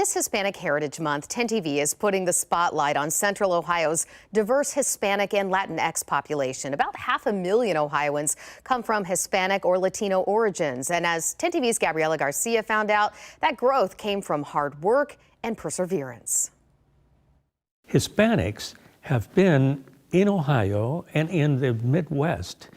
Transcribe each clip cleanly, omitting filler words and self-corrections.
this Hispanic Heritage Month, 10 TV is putting the spotlight on Central Ohio's diverse Hispanic and Latinx population. About 500,000 Ohioans come from Hispanic or Latino origins. And as 10 TV's Gabriela Garcia found out, that growth came from hard work and perseverance. Hispanics have been in Ohio and in the Midwest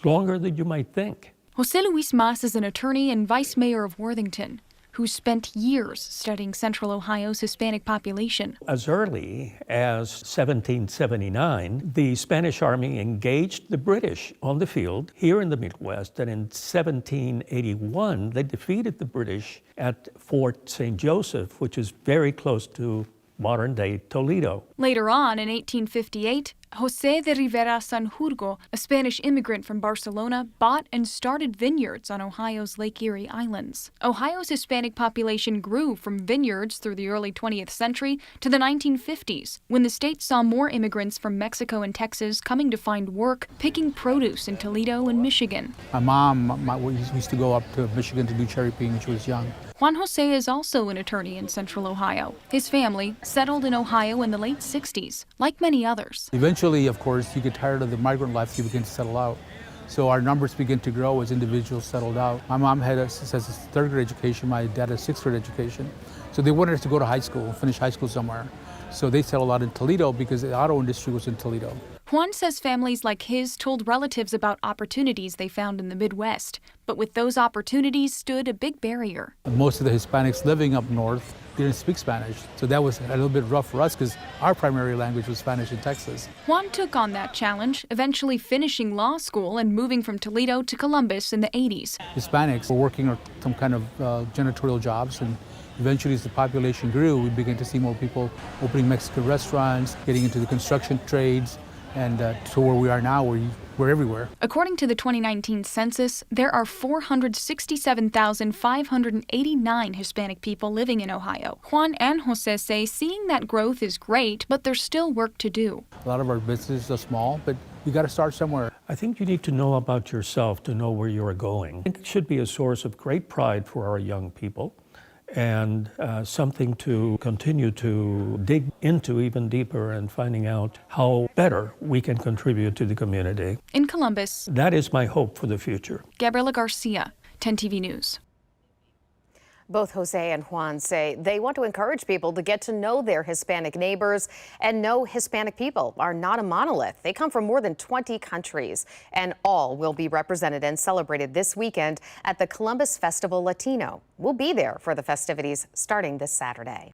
longer than you might think. Jose Luis Mas is an attorney and vice mayor of Worthington, who spent years studying Central Ohio's Hispanic population. As early as 1779, the Spanish Army engaged the British on the field here in the Midwest, and in 1781, they defeated the British at Fort St. Joseph, which is very close to modern-day Toledo. Later on, in 1858, José de Rivera Sanjurgo, a Spanish immigrant from Barcelona, bought and started vineyards on Ohio's Lake Erie Islands. Ohio's Hispanic population grew from vineyards through the early 20th century to the 1950s, when the state saw more immigrants from Mexico and Texas coming to find work picking produce in Toledo and Michigan. My mom used to go up to Michigan to do cherry picking when she was young. Juan Jose is also an attorney in Central Ohio. His family settled in Ohio in the late 60s, like many others. Eventually, of course, you get tired of the migrant life, you begin to settle out. So our numbers begin to grow as individuals settled out. My mom has a third grade education, my dad has sixth grade education. So they wanted us to go to high school, finish high school somewhere. So they settled out in Toledo because the auto industry was in Toledo. Juan says families like his told relatives about opportunities they found in the Midwest, but with those opportunities stood a big barrier. Most of the Hispanics living up north didn't speak Spanish, so that was a little bit rough for us because our primary language was Spanish in Texas. Juan took on that challenge, eventually finishing law school and moving from Toledo to Columbus in the 80s. Hispanics were working on some kind of janitorial jobs, and eventually as the population grew, we began to see more people opening Mexican restaurants, getting into the construction trades, and to where we are now, we're everywhere. According to the 2019 census, there are 467,589 Hispanic people living in Ohio. Juan and Jose say seeing that growth is great, but there's still work to do. A lot of our businesses are small, but you got to start somewhere. I think you need to know about yourself to know where you're going. It should be a source of great pride for our young people, and something to continue to dig into even deeper and finding out how better we can contribute to the community. In Columbus, that is my hope for the future. Gabriela Garcia, 10 TV News. Both Jose and Juan say they want to encourage people to get to know their Hispanic neighbors and know Hispanic people are not a monolith. They come from more than 20 countries, and all will be represented and celebrated this weekend at the Columbus Festival Latino. We'll be there for the festivities starting this Saturday.